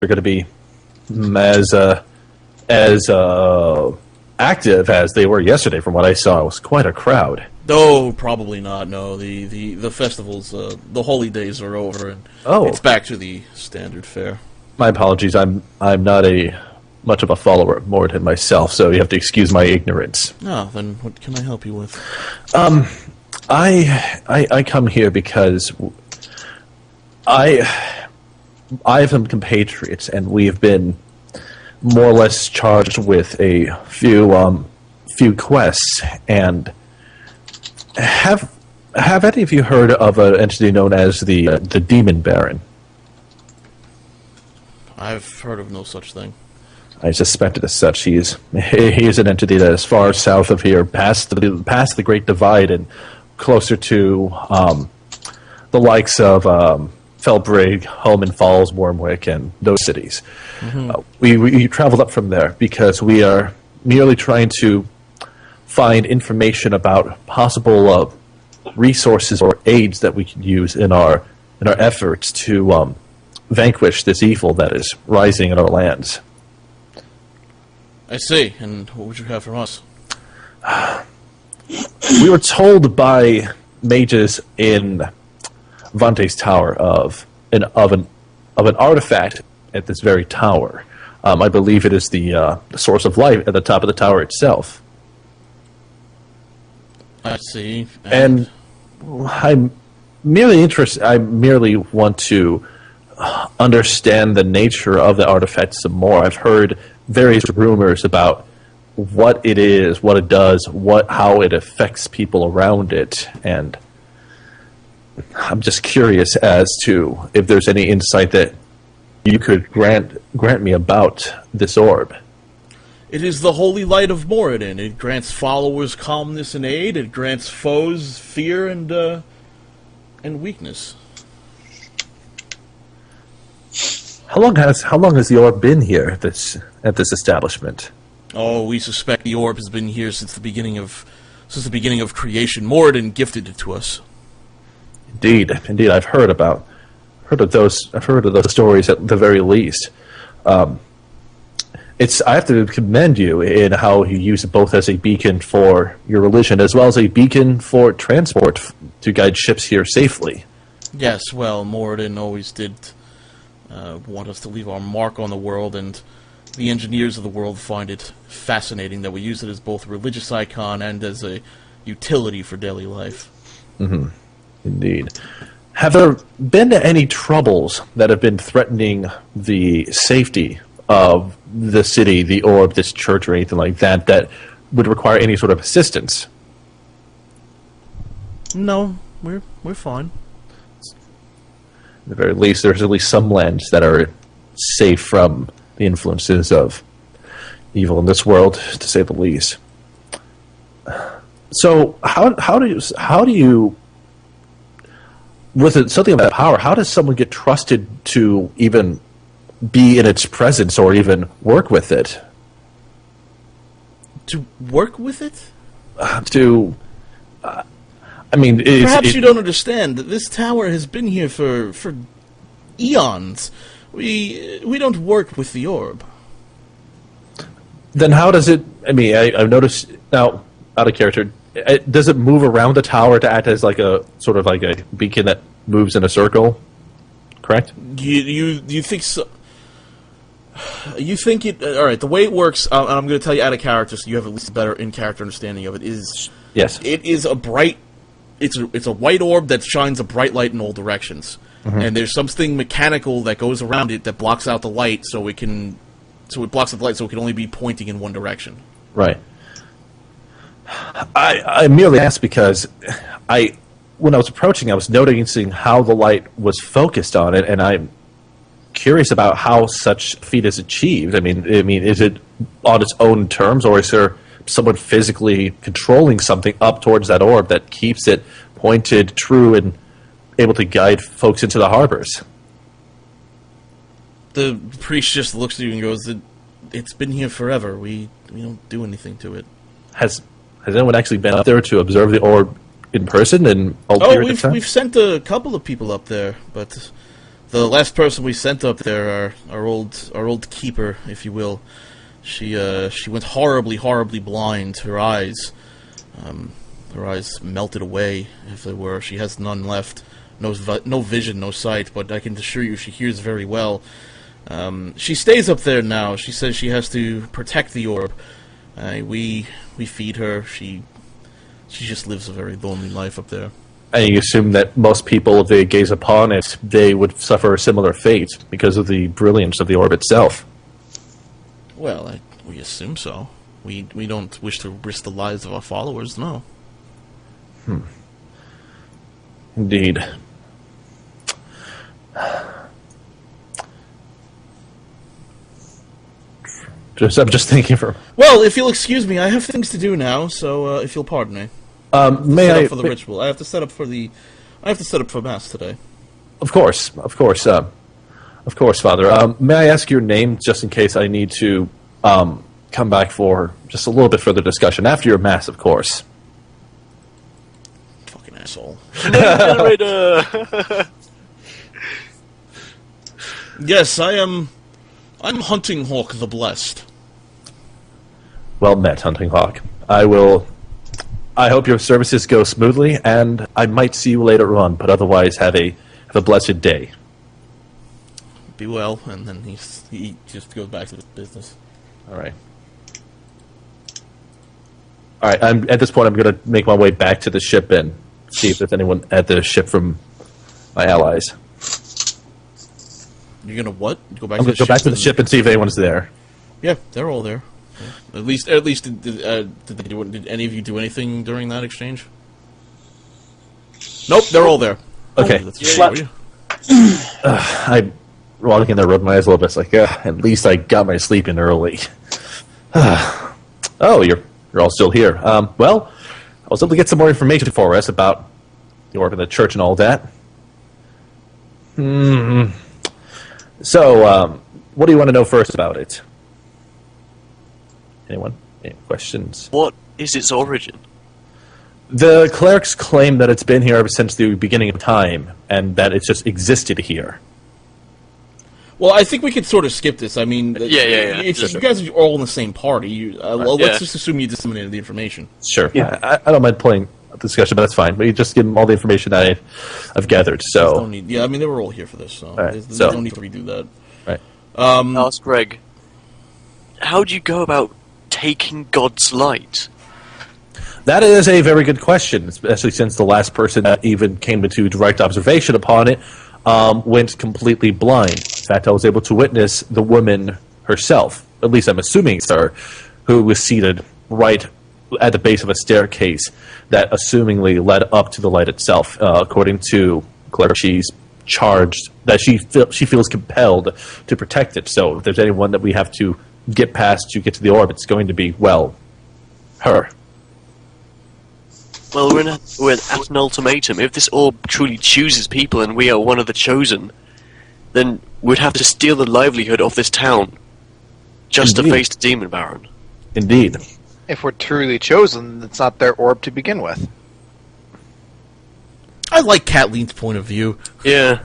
are going to be as active as they were yesterday. From what I saw, it was quite a crowd. No, probably not. No, the festivals, the holy days are over, and it's back to the standard fare. My apologies. I'm not much of a follower of Morden myself, so you have to excuse my ignorance. Oh, then what can I help you with? I come here because I have some compatriots, and we have been more or less charged with a few quests. And have any of you heard of an entity known as the Demon Baron? I've heard of no such thing. I suspected as such. He is an entity that is far south of here, past the Great Divide, and closer to the likes of Felbrig, Holman Falls, Wyrmwick, and those cities. Mm-hmm. We traveled up from there because we are merely trying to find information about possible resources or aids that we can use in our efforts to vanquish this evil that is rising in our lands. I see. And what would you have from us? We were told by mages in Vante's Tower of an artifact at this very tower. I believe it is the source of life at the top of the tower itself. I see. And I'm merely interested. I merely want to understand the nature of the artifact some more. I've heard various rumors about what it is, what it does, how it affects people around it, and I'm just curious as to if there's any insight that you could grant me about this orb. It is the holy light of Moradin. It grants followers calmness and aid. It grants foes fear and weakness. How long has the orb been here at this establishment? Oh, we suspect the orb has been here since the beginning of creation. Moradin gifted it to us. Indeed, I've heard of those stories at the very least. I have to commend you in how you use it both as a beacon for your religion as well as a beacon for transport to guide ships here safely. Yes, well, Moradin always did want us to leave our mark on the world, and the engineers of the world find it fascinating that we use it as both a religious icon and as a utility for daily life. Mm-hmm. Indeed. Have there been any troubles that have been threatening the safety of the city, the orb, this church, or anything like that would require any sort of assistance? No, we're fine. At the very least, there's at least some lands that are safe from the influences of evil in this world, to say the least. So, how do you with something of that power, how does someone get trusted to even be in its presence or even work with it? To work with it? Perhaps you don't understand that this tower has been here for eons. We don't work with the orb. Then how does it? I've noticed now, out of character. Does it move around the tower to act as like a sort of like a beacon that moves in a circle? Correct. You think so? You think it? All right. The way it works, and I'm going to tell you out of character, so you have at least a better in-character understanding of it. Is yes, it is a bright. It's a white orb that shines a bright light in all directions, and there's something mechanical that goes around it that blocks out the light, so it blocks out the light, so it can only be pointing in one direction. Right. I merely asked because when I was approaching, I was noticing how the light was focused on it, and I'm curious about how such feat is achieved. Is it on its own terms, or is there someone physically controlling something up towards that orb that keeps it pointed true and able to guide folks into the harbors? The priest just looks at you and goes, "It's been here forever. We don't do anything to it." Has anyone actually been up there to observe the orb in person? And we've sent a couple of people up there, but The last person we sent up there, our old keeper, if you will, she went horribly blind. Her eyes melted away, if they were. She has none left. No vision, no sight. But I can assure you, she hears very well. She stays up there now. She says she has to protect the orb. We feed her. She just lives a very lonely life up there. And you assume that most people, if they gaze upon it, they would suffer a similar fate because of the brilliance of the orb itself. Well, we assume so. We don't wish to risk the lives of our followers, no. Indeed. I'm just thinking for... Well, if you'll excuse me, I have things to do now, so if you'll pardon me. May I... for the ritual. I have to set up for Mass today. Of course, Father. May I ask your name, just in case I need to come back for just a little bit further discussion after your Mass, of course. Fucking asshole. Yes, I'm Hunting Hawk the Blessed. Well met, Hunting Hawk. I hope your services go smoothly, and I might see you later on, but otherwise have a blessed day. Be well, and then he just goes back to his business. All right. At this point, I'm going to make my way back to the ship and see if there's anyone at the ship from my allies. You're gonna what? I'm going to go back to the ship and see if anyone's there. Yeah, they're all there. Yeah. At least, did any of you do anything during that exchange? Nope, they're all there. Okay. I'm walking in there, rubbing my eyes a little bit. It's like, at least I got my sleep in early. Oh, you're all still here. Well, I was able to get some more information for us about the orb and the church and all that. So, what do you want to know first about it? Anyone? Any questions? What is its origin? The clerics claim that it's been here ever since the beginning of time, and that it's just existed here. Well, I think we could sort of skip this. I mean, yeah. You guys are all in the same party. Let's just assume you disseminated the information. Sure. Yeah. I don't mind playing a discussion, but that's fine. But you just give them all the information I've gathered. So I mean, they were all here for this, so right, there's no need to redo that. Right. Ask Greg, how do you go about taking God's light? That is a very good question, especially since the last person that even came into direct observation upon it went completely blind. In fact, I was able to witness the woman herself, at least I'm assuming it's her, who was seated right at the base of a staircase that assumingly led up to the light itself. According to Claire, she's charged that she feels compelled to protect it. So if there's anyone that we have to get past to get to the orb, it's going to be, well, her. Well, we're at an ultimatum. If this orb truly chooses people and we are one of the chosen, then we'd have to steal the livelihood of this town just Indeed. to face the Demon Baron. Indeed. If we're truly chosen, it's not their orb to begin with. I like Kathleen's point of view. Yeah.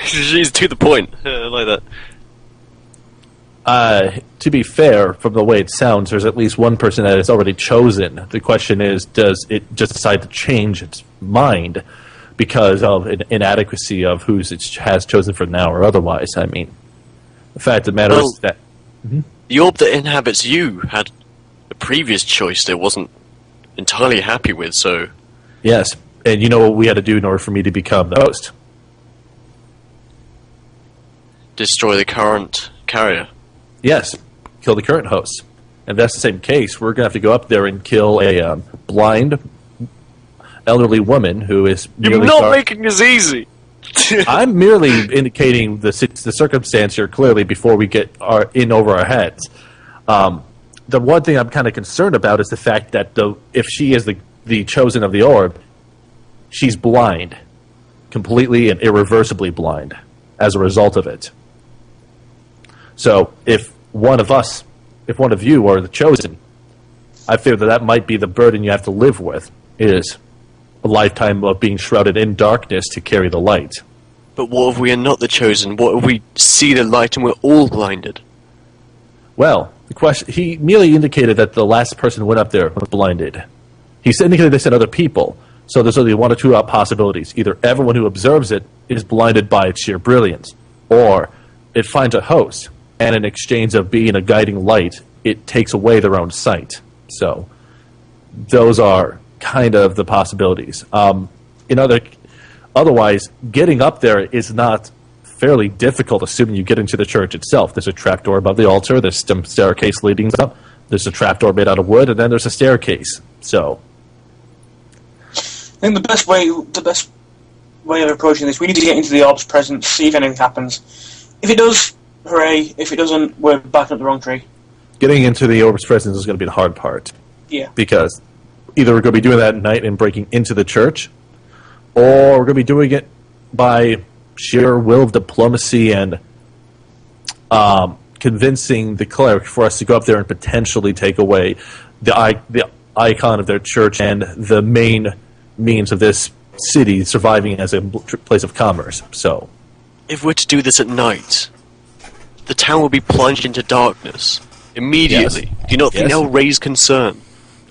She's to the point. I like that. To be fair, from the way it sounds, there's at least one person that is already chosen. The question is, does it just decide to change its mind because of an inadequacy of who it has chosen for now or otherwise? I mean, the fact of the matter is that... The orb that inhabits you had a previous choice that wasn't entirely happy with, so... Yes, and you know what we had to do in order for me to become the host? Destroy the current carrier. Yes, kill the current host. And if that's the same case, we're going to have to go up there and kill a blind, elderly woman who is... You're not making this easy! I'm merely indicating the circumstance here clearly before we get in over our heads. The one thing I'm kind of concerned about is the fact that if she is the chosen of the orb, she's blind. Completely and irreversibly blind as a result of it. So if one of you are the chosen, I fear that might be the burden you have to live with, is a lifetime of being shrouded in darkness to carry the light. But what if we are not the chosen? What if we see the light and we're all blinded? Well, the question, he merely indicated that the last person who went up there was blinded. He indicated they said other people. So there's only one or two possibilities. Either everyone who observes it is blinded by its sheer brilliance, or it finds a host, and in exchange of being a guiding light, it takes away their own sight. So those are kind of the possibilities. Otherwise, getting up there is not fairly difficult, assuming you get into the church itself. There's a trapdoor above the altar, there's some staircase leading up, there's a trapdoor made out of wood, and then there's a staircase. So I think the best way of approaching this, we need to get into the orb's presence, see if anything happens. If it does, hooray. If it doesn't, we're backing up the wrong tree. getting into the orb's presence is going to be the hard part. Yeah. Because either we're going to be doing that at night and breaking into the church, or we're going to be doing it by sheer will of diplomacy and convincing the cleric for us to go up there and potentially take away the icon of their church and the main means of this city surviving as a place of commerce. So, if we're to do this at night, the town will be plunged into darkness immediately. Yes. Do you not think Yes. that will raise concern?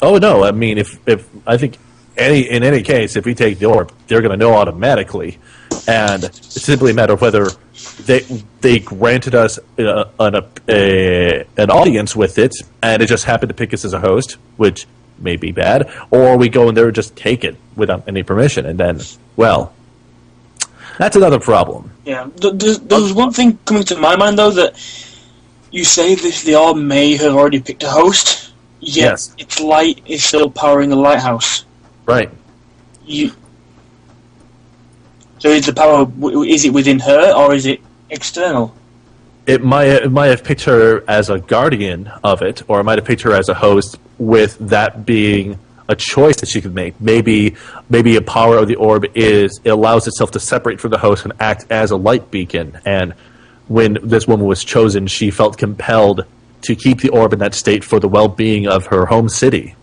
oh no, I mean, if I think in any case, if we take the orb, they're going to know automatically, and it's simply a matter of whether they granted us an audience with it, and it just happened to pick us as a host, which may be bad, or we go in there and just take it without any permission, and then, well, that's another problem. Yeah. There's one thing coming to my mind, though, that you say that the orb may have already picked a host, yet Yes. its light is still powering the lighthouse. Right. So is the power, is it within her, or is it external? It might have picked her as a guardian of it, or it might have picked her as a host, with that being a choice that she could make. Maybe a power of the orb is it allows itself to separate from the host and act as a light beacon. And when this woman was chosen, she felt compelled to keep the orb in that state for the well-being of her home city.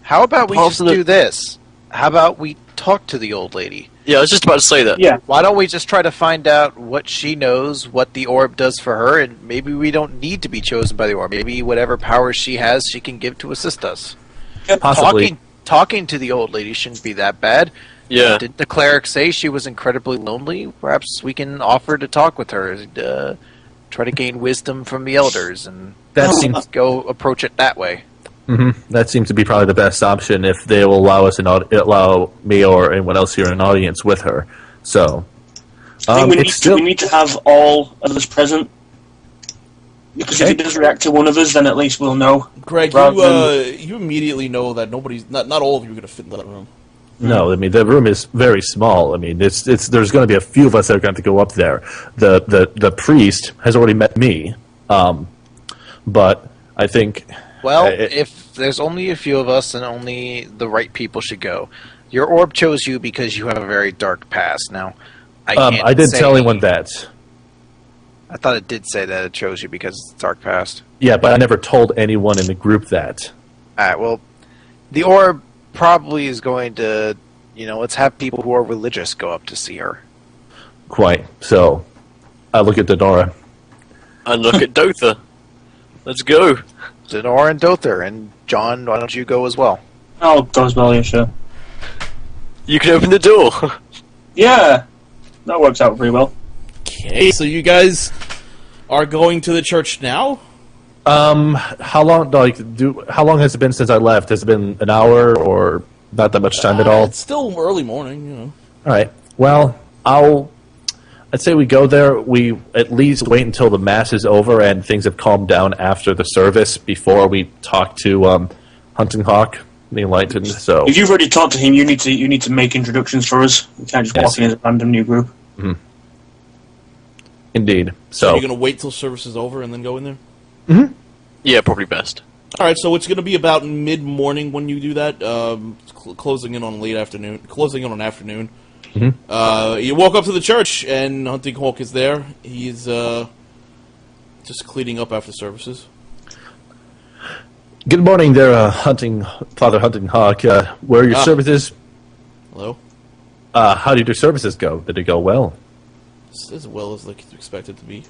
How about we just Possibly- do this? How about we talk to the old lady? Yeah, I was just about to say that. Yeah. Why don't we just try to find out what she knows, what the orb does for her, and maybe we don't need to be chosen by the orb. Maybe whatever powers she has, she can give to assist us. Possibly. Talking to the old lady shouldn't be that bad. Yeah. Didn't the cleric say she was incredibly lonely? Perhaps we can offer to talk with her, try to gain wisdom from the elders, and That seems go approach it that way. that seems to be probably the best option if they will allow us allow me or anyone else here in an audience with her. So I think it's we need to have all of us present. Because if it does react to one of us, then at least we'll know. Greg, Rather you immediately know that not all of you are going to fit in that room. No, I mean the room is very small. I mean, it's there's going to be a few of us that are going to go up there. The priest has already met me, but I think Well, if there's only a few of us and only the right people should go, your orb chose you because you have a very dark past. Now, I didn't tell anyone that. I thought it did say that it chose you because it's dark past. Yeah, but I never told anyone in the group that. Alright, well, the orb probably is going to, let's have people who are religious go up to see her. Quite. So I look at Denora. And look at Dotha. Let's go. Zenor and Dother, and John, why don't you go as well? Oh, go as well, yeah, sure. You can open the door. Yeah, that works out pretty well. Okay, so you guys are going to the church now? How long has it been since I left? Has it been an hour or not that much time at all? It's still early morning, you know. All right. Well, I'd say we go there. We at least wait until the mass is over and things have calmed down after the service before we talk to Hunting Hawk, the Enlightened. So If you've already talked to him, you need to make introductions for us. You can't just walk in as a random new group. indeed. So So you're going to wait till service is over and then go in there? Yeah, probably best. All right, so it's going to be about mid-morning when you do that, closing in on afternoon. You walk up to the church, and Hunting Hawk is there. He's just cleaning up after services. good morning there, Father Hunting Hawk. Where are your services? Hello? How did your services go? Did it go well? as well as like expect it to be.